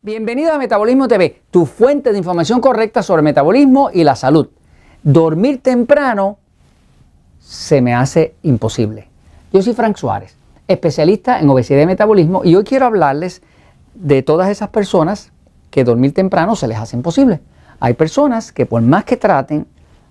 Bienvenido a Metabolismo TV, tu fuente de información correcta sobre el metabolismo y la salud. Dormir temprano se me hace imposible. Yo soy Frank Suárez, especialista en obesidad y metabolismo, y hoy quiero hablarles de todas esas personas que dormir temprano se les hace imposible. Hay personas que por más que traten,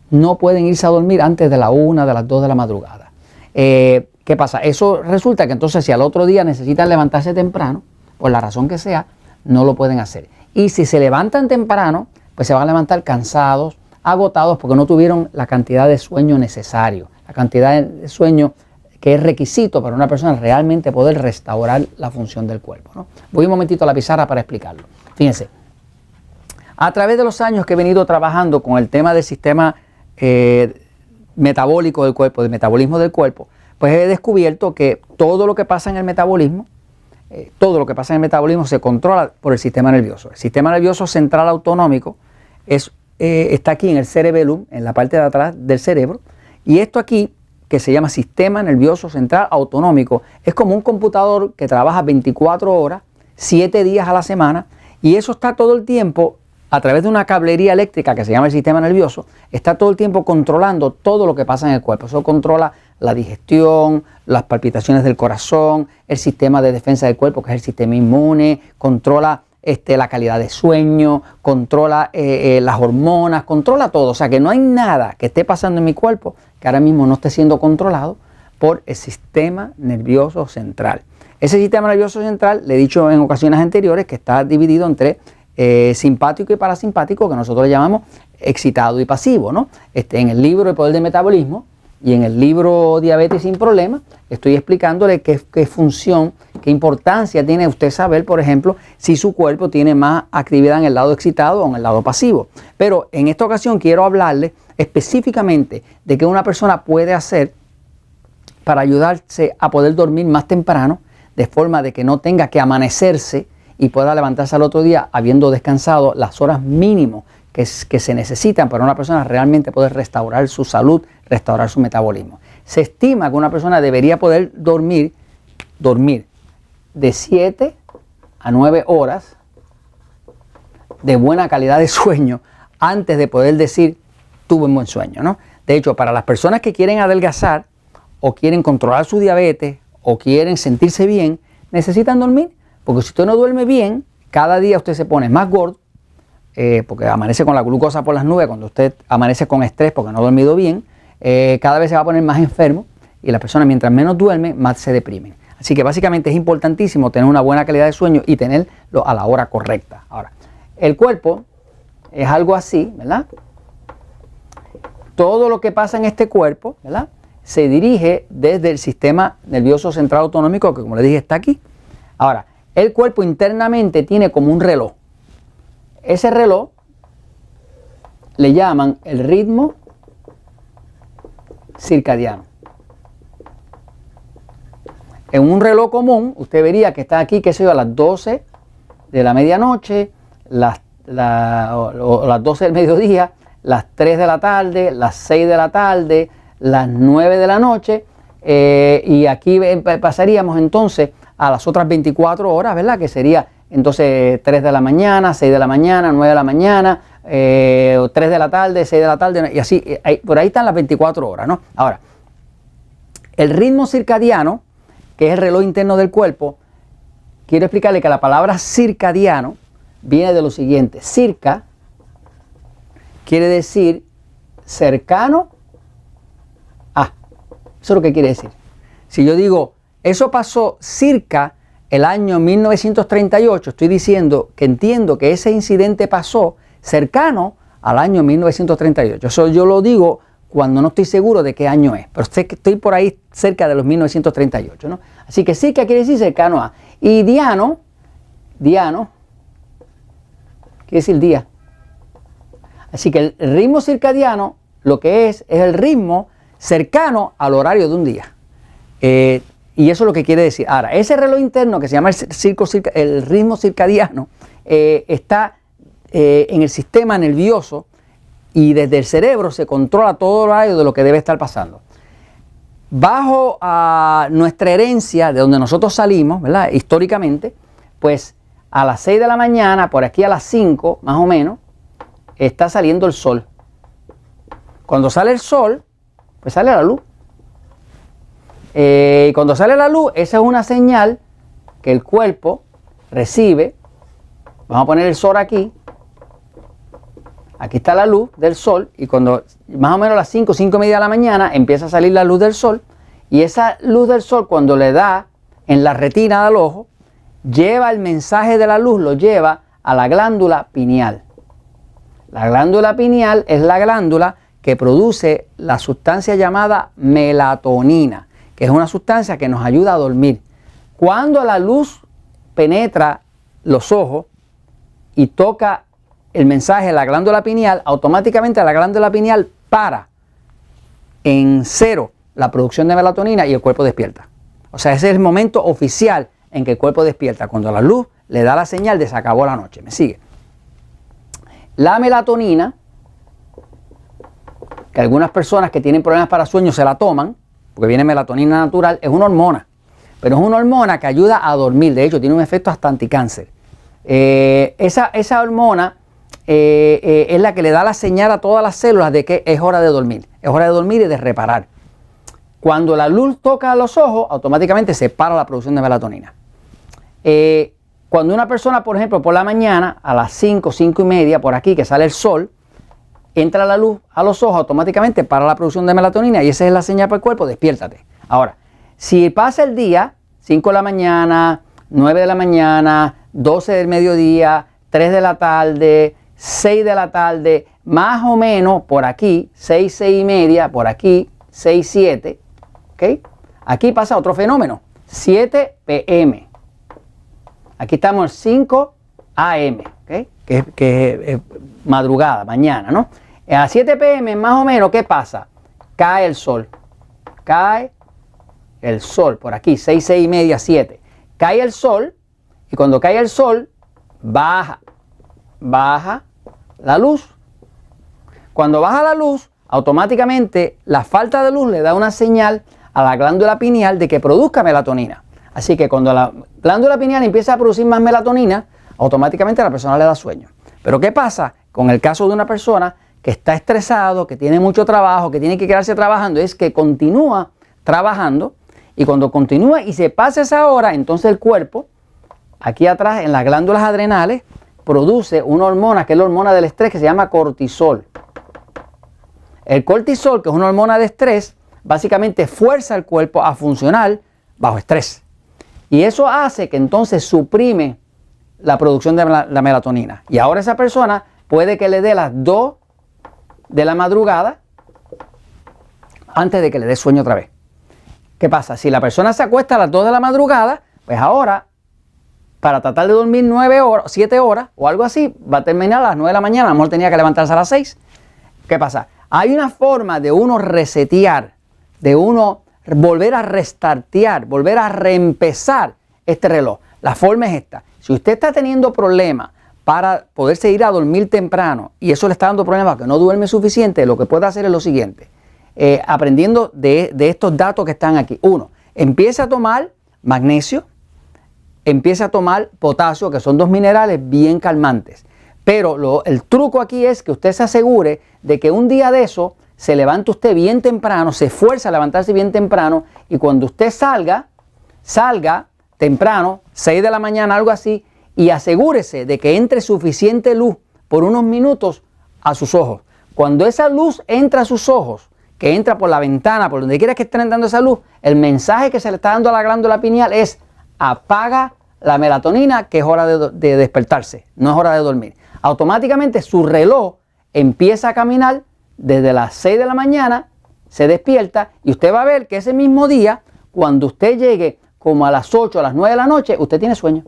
no pueden irse a dormir antes de la 1, de las 2 de la madrugada. ¿Qué pasa? Eso resulta que entonces si al otro día necesitan levantarse temprano, por la razón que sea, no lo pueden hacer. Y si se levantan temprano, pues se van a levantar cansados, agotados, porque no tuvieron la cantidad de sueño necesario, la cantidad de sueño que es requisito para una persona realmente poder restaurar la función del cuerpo, ¿no? Voy un momentito a la pizarra para explicarlo. Fíjense, a través de los años que he venido trabajando con el tema del sistema metabólico del cuerpo, del metabolismo del cuerpo, pues he descubierto que todo lo que pasa en el metabolismo, se controla por el sistema nervioso. El sistema nervioso central autonómico está aquí en el cerebellum, en la parte de atrás del cerebro, y esto aquí, que se llama sistema nervioso central autonómico, es como un computador que trabaja 24 horas, 7 días a la semana, y eso está todo el tiempo a través de una cablería eléctrica que se llama el sistema nervioso, está todo el tiempo controlando todo lo que pasa en el cuerpo. Eso controla la digestión, las palpitaciones del corazón, el sistema de defensa del cuerpo, que es el sistema inmune, controla la calidad de sueño, controla las hormonas, controla todo. O sea que no hay nada que esté pasando en mi cuerpo que ahora mismo no esté siendo controlado por el sistema nervioso central. Ese sistema nervioso central, le he dicho en ocasiones anteriores, que está dividido entre simpático y parasimpático, que nosotros le llamamos excitado y pasivo, ¿no? En el libro El Poder del Metabolismo y en el libro Diabetes sin Problemas estoy explicándole qué función, qué importancia tiene usted saber, por ejemplo, si su cuerpo tiene más actividad en el lado excitado o en el lado pasivo. Pero en esta ocasión quiero hablarle específicamente de qué una persona puede hacer para ayudarse a poder dormir más temprano, de forma de que no tenga que amanecerse y pueda levantarse al otro día habiendo descansado las horas mínimas que se necesitan para una persona realmente poder restaurar su salud, restaurar su metabolismo. Se estima que una persona debería poder dormir de 7 a 9 horas de buena calidad de sueño antes de poder decir tuve un buen sueño, ¿no? De hecho, para las personas que quieren adelgazar o quieren controlar su diabetes o quieren sentirse bien, necesitan dormir. Porque si usted no duerme bien, cada día usted se pone más gordo, porque amanece con la glucosa por las nubes, cuando usted amanece con estrés porque no ha dormido bien, cada vez se va a poner más enfermo y las personas mientras menos duermen, más se deprimen. Así que básicamente es importantísimo tener una buena calidad de sueño y tenerlo a la hora correcta. Ahora, el cuerpo es algo así, ¿verdad? Todo lo que pasa en este cuerpo, ¿verdad?, se dirige desde el sistema nervioso central autonómico, que como le dije está aquí. Ahora, el cuerpo internamente tiene como un reloj. Ese reloj le llaman el ritmo circadiano. En un reloj común, usted vería que está aquí, qué sé yo, a las 12 de la medianoche, las 12 del mediodía, las 3 de la tarde, las 6 de la tarde, las 9 de la noche, y aquí pasaríamos entonces a las otras 24 horas, ¿verdad? Que sería entonces 3 de la mañana, 6 de la mañana, 9 de la mañana, 3 de la tarde, 6 de la tarde, y así, por ahí están las 24 horas, ¿no? Ahora, el ritmo circadiano, que es el reloj interno del cuerpo, quiero explicarle que la palabra circadiano viene de lo siguiente. Circa quiere decir cercano a. Eso es lo que quiere decir. Si yo digo, eso pasó circa el año 1938, estoy diciendo que entiendo que ese incidente pasó cercano al año 1938. Eso yo lo digo cuando no estoy seguro de qué año es, pero sé que estoy por ahí cerca de los 1938, ¿no? Así que circa quiere decir cercano a. Y diano quiere decir día. Así que el ritmo circadiano lo que es el ritmo cercano al horario de un día. Y eso es lo que quiere decir. Ahora, ese reloj interno que se llama el ritmo circadiano está en el sistema nervioso y desde el cerebro se controla todo el horario de lo que debe estar pasando. Bajo nuestra herencia, de donde nosotros salimos, ¿verdad?, históricamente, pues a las 6 de la mañana, por aquí a las 5 más o menos, está saliendo el sol. Cuando sale el sol, pues sale la luz. Y cuando sale la luz, esa es una señal que el cuerpo recibe. Vamos a poner el sol aquí. Aquí está la luz del sol y cuando más o menos a las 5, 5 y media de la mañana empieza a salir la luz del sol y esa luz del sol cuando le da en la retina del ojo, lleva el mensaje de la luz, lo lleva a la glándula pineal. La glándula pineal es la glándula que produce la sustancia llamada melatonina, que es una sustancia que nos ayuda a dormir. Cuando la luz penetra los ojos y toca el mensaje de la glándula pineal, automáticamente la glándula pineal para en cero la producción de melatonina y el cuerpo despierta. O sea, ese es el momento oficial en que el cuerpo despierta, cuando la luz le da la señal de se acabó la noche. ¿Me sigue? La melatonina, que algunas personas que tienen problemas para sueño se la toman, porque viene melatonina natural, es una hormona, pero es una hormona que ayuda a dormir. De hecho, tiene un efecto hasta anticáncer. Esa hormona es la que le da la señal a todas las células de que es hora de dormir. Es hora de dormir y de reparar. Cuando la luz toca los ojos, automáticamente se para la producción de melatonina. Cuando una persona, por ejemplo, por la mañana, a las 5, 5 y media, por aquí, que sale el sol, entra la luz a los ojos, automáticamente para la producción de melatonina y esa es la señal para el cuerpo, despiértate. Ahora, si pasa el día, 5 de la mañana, 9 de la mañana, 12 del mediodía, 3 de la tarde, 6 de la tarde, más o menos por aquí, 6, 6 y media, por aquí, 6, 7, ¿ok? Aquí pasa otro fenómeno, 7 p.m. Aquí estamos 5 a.m., ¿ok? Que es madrugada, mañana, ¿no? A 7 p.m. más o menos, ¿qué pasa? Cae el sol. Cae el sol, por aquí, 6, 6 y media, 7. Cae el sol y cuando cae el sol, baja la luz. Cuando baja la luz, automáticamente la falta de luz le da una señal a la glándula pineal de que produzca melatonina. Así que cuando la glándula pineal empieza a producir más melatonina, automáticamente a la persona le da sueño. Pero ¿qué pasa con el caso de una persona que está estresado, que tiene mucho trabajo, que tiene que quedarse trabajando? Es que continúa trabajando y cuando continúa y se pasa esa hora, entonces el cuerpo, aquí atrás en las glándulas adrenales, produce una hormona que es la hormona del estrés que se llama cortisol. El cortisol, que es una hormona de estrés, básicamente fuerza al cuerpo a funcionar bajo estrés. Y eso hace que entonces suprime la producción de la melatonina. Y ahora esa persona puede que le dé las 2 de la madrugada antes de que le dé sueño otra vez. ¿Qué pasa? Si la persona se acuesta a las 2 de la madrugada, pues ahora, para tratar de dormir 9 horas, 7 horas o algo así, va a terminar a las 9 de la mañana, a lo mejor tenía que levantarse a las 6. ¿Qué pasa? Hay una forma de uno resetear, de uno volver a restartear, volver a reempezar este reloj. La forma es esta. Si usted está teniendo problemas para poderse ir a dormir temprano y eso le está dando problemas que no duerme suficiente, lo que puede hacer es lo siguiente. Aprendiendo de estos datos que están aquí. 1. Empiece a tomar magnesio, empiece a tomar potasio, que son 2 minerales bien calmantes. Pero el truco aquí es que usted se asegure de que un día de eso se levante usted bien temprano, se esfuerza a levantarse bien temprano y cuando usted salga temprano, 6 de la mañana, algo así, y asegúrese de que entre suficiente luz por unos minutos a sus ojos. Cuando esa luz entra a sus ojos, que entra por la ventana, por donde quiera que esté entrando esa luz, el mensaje que se le está dando a la glándula pineal es: apaga la melatonina, que es hora de despertarse, no es hora de dormir. Automáticamente su reloj empieza a caminar desde las 6 de la mañana, se despierta y usted va a ver que ese mismo día, cuando usted llegue como a las 8, a las 9 de la noche, usted tiene sueño.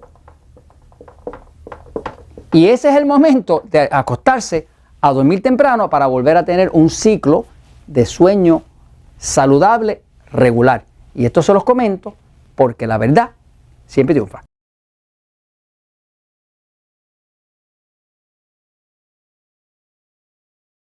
Y ese es el momento de acostarse a dormir temprano para volver a tener un ciclo de sueño saludable, regular. Y esto se los comento porque la verdad siempre triunfa.